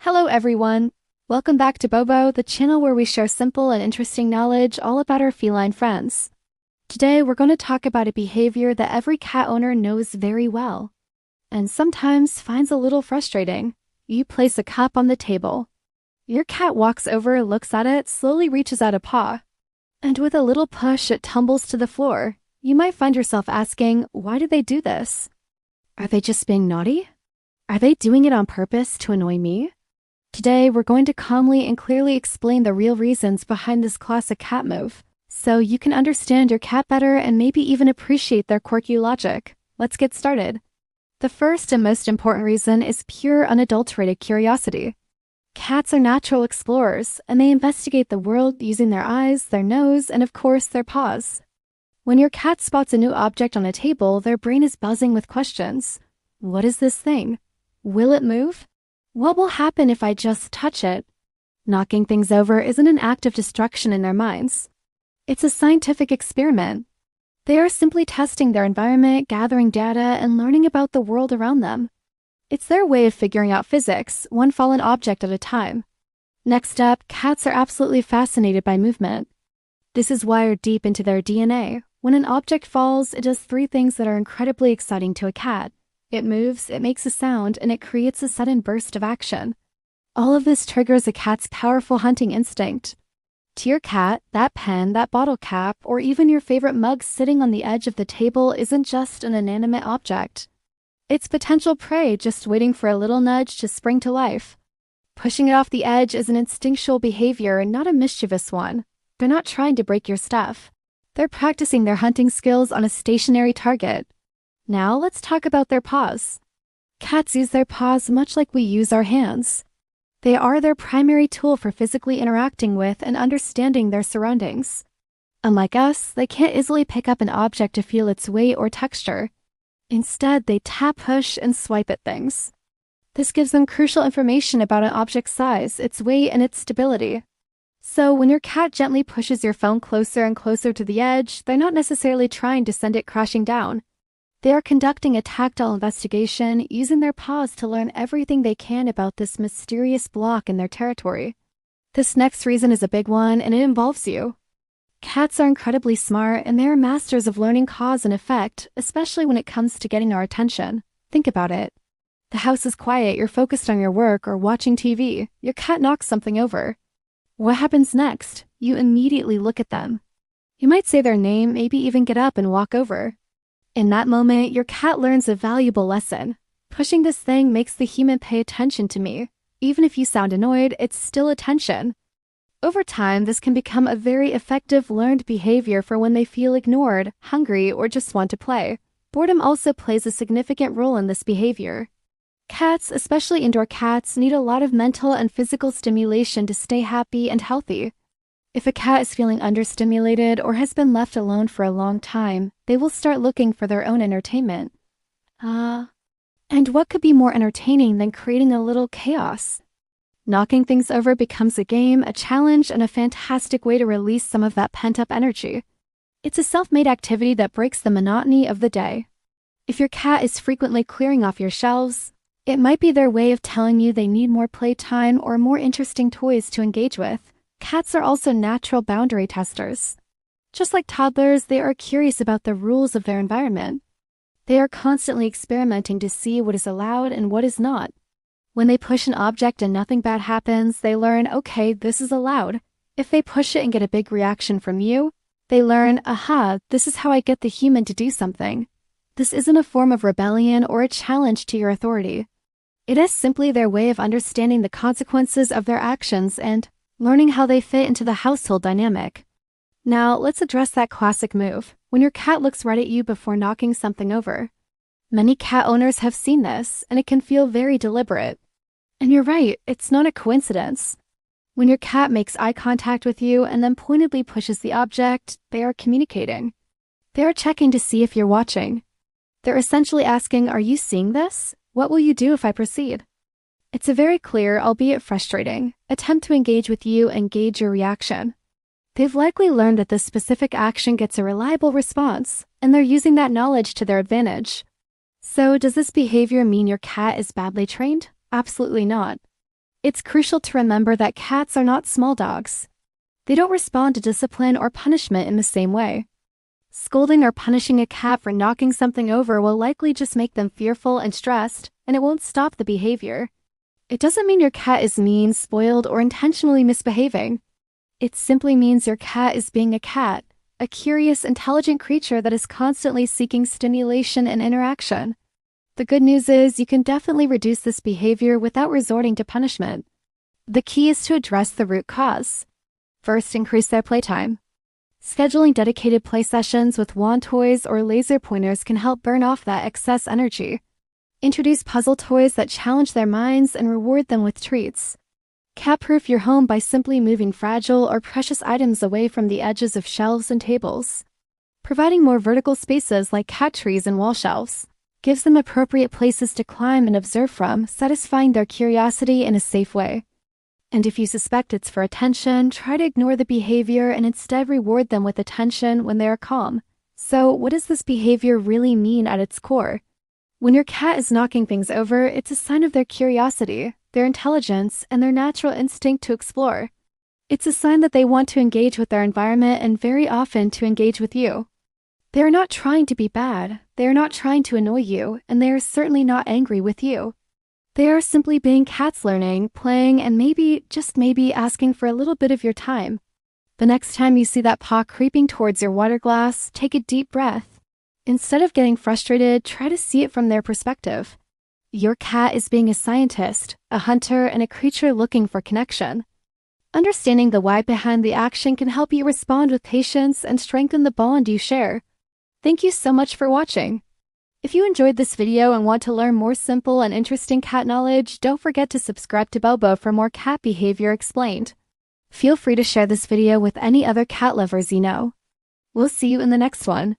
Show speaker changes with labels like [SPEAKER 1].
[SPEAKER 1] Hello everyone! Welcome back to Bobo, the channel where we share simple and interesting knowledge all about our feline friends. Today we're going to talk about a behavior that every cat owner knows very well, and sometimes finds a little frustrating. You place a cup on the table. Your cat walks over, looks at it, slowly reaches out a paw, and with a little push it tumbles to the floor. You might find yourself asking, why do they do this? Are they just being naughty? Are they doing it on purpose to annoy me? Today, we're going to calmly and clearly explain the real reasons behind this classic cat move, so you can understand your cat better and maybe even appreciate their quirky logic. Let's get started. The first and most important reason is pure, unadulterated curiosity. Cats are natural explorers, and they investigate the world using their eyes, their nose, and of course, their paws. When your cat spots a new object on a table, their brain is buzzing with questions. What is this thing? Will it move? What will happen if I just touch it? Knocking things over isn't an act of destruction in their minds. It's a scientific experiment. They are simply testing their environment, gathering data, and learning about the world around them. It's their way of figuring out physics, one fallen object at a time. Next up, cats are absolutely fascinated by movement. This is wired deep into their DNA. When an object falls, it does three things that are incredibly exciting to a cat. It moves, it makes a sound, and it creates a sudden burst of action. All of this triggers a cat's powerful hunting instinct. To your cat, that pen, that bottle cap, or even your favorite mug sitting on the edge of the table isn't just an inanimate object. It's potential prey just waiting for a little nudge to spring to life. Pushing it off the edge is an instinctual behavior, not a mischievous one. They're not trying to break your stuff. They're practicing their hunting skills on a stationary target. Now let's talk about their paws. Cats use their paws much like we use our hands. They are their primary tool for physically interacting with and understanding their surroundings. Unlike us, they can't easily pick up an object to feel its weight or texture. Instead, they tap, push, and swipe at things. This gives them crucial information about an object's size, its weight, and its stability. So when your cat gently pushes your phone closer and closer to the edge, they're not necessarily trying to send it crashing down. They are conducting a tactile investigation, using their paws to learn everything they can about this mysterious block in their territory. This next reason is a big one, and it involves you. Cats are incredibly smart, and they are masters of learning cause and effect, especially when it comes to getting our attention. Think about it. The house is quiet, you're focused on your work or watching TV. Your cat knocks something over. What happens next? You immediately look at them. You might say their name, maybe even get up and walk over. In that moment, your cat learns a valuable lesson. Pushing this thing makes the human pay attention to me. Even if you sound annoyed, it's still attention. Over time, this can become a very effective learned behavior for when they feel ignored, hungry, or just want to play. Boredom also plays a significant role in this behavior. Cats, especially indoor cats, need a lot of mental and physical stimulation to stay happy and healthy. If a cat is feeling understimulated or has been left alone for a long time, they will start looking for their own entertainment. And what could be more entertaining than creating a little chaos? Knocking things over becomes a game, a challenge, and a fantastic way to release some of that pent-up energy. It's a self-made activity that breaks the monotony of the day. If your cat is frequently clearing off your shelves, it might be their way of telling you they need more playtime or more interesting toys to engage with. Cats are also natural boundary testers. Just like toddlers, they are curious about the rules of their environment. They are constantly experimenting to see what is allowed and what is not. When they push an object and nothing bad happens, they learn, okay, this is allowed. If they push it and get a big reaction from you, they learn, aha, this is how I get the human to do something. This isn't a form of rebellion or a challenge to your authority. It is simply their way of understanding the consequences of their actions and learning how they fit into the household dynamic. Now, let's address that classic move, when your cat looks right at you before knocking something over. Many cat owners have seen this, and it can feel very deliberate. And you're right, it's not a coincidence. When your cat makes eye contact with you and then pointedly pushes the object, they are communicating. They are checking to see if you're watching. They're essentially asking, are you seeing this? What will you do if I proceed? It's a very clear, albeit frustrating, attempt to engage with you and gauge your reaction. They've likely learned that this specific action gets a reliable response, and they're using that knowledge to their advantage. So, does this behavior mean your cat is badly trained? Absolutely not. It's crucial to remember that cats are not small dogs. They don't respond to discipline or punishment in the same way. Scolding or punishing a cat for knocking something over will likely just make them fearful and stressed, and it won't stop the behavior. It doesn't mean your cat is mean, spoiled, or intentionally misbehaving. It simply means your cat is being a cat, a curious, intelligent creature that is constantly seeking stimulation and interaction. The good news is you can definitely reduce this behavior without resorting to punishment. The key is to address the root cause. First, increase their playtime. Scheduling dedicated play sessions with wand toys or laser pointers can help burn off that excess energy. Introduce puzzle toys that challenge their minds and reward them with treats. Cat-proof your home by simply moving fragile or precious items away from the edges of shelves and tables. Providing more vertical spaces like cat trees and wall shelves gives them appropriate places to climb and observe from, satisfying their curiosity in a safe way. And if you suspect it's for attention, try to ignore the behavior and instead reward them with attention when they are calm. So, what does this behavior really mean at its core? When your cat is knocking things over, it's a sign of their curiosity, their intelligence, and their natural instinct to explore. It's a sign that they want to engage with their environment and very often to engage with you. They are not trying to be bad, they are not trying to annoy you, and they are certainly not angry with you. They are simply being cats, learning, playing, and maybe, just maybe, asking for a little bit of your time. The next time you see that paw creeping towards your water glass, take a deep breath. Instead of getting frustrated, try to see it from their perspective. Your cat is being a scientist, a hunter, and a creature looking for connection. Understanding the why behind the action can help you respond with patience and strengthen the bond you share. Thank you so much for watching. If you enjoyed this video and want to learn more simple and interesting cat knowledge, don't forget to subscribe to Bobo for more cat behavior explained. Feel free to share this video with any other cat lovers you know. We'll see you in the next one.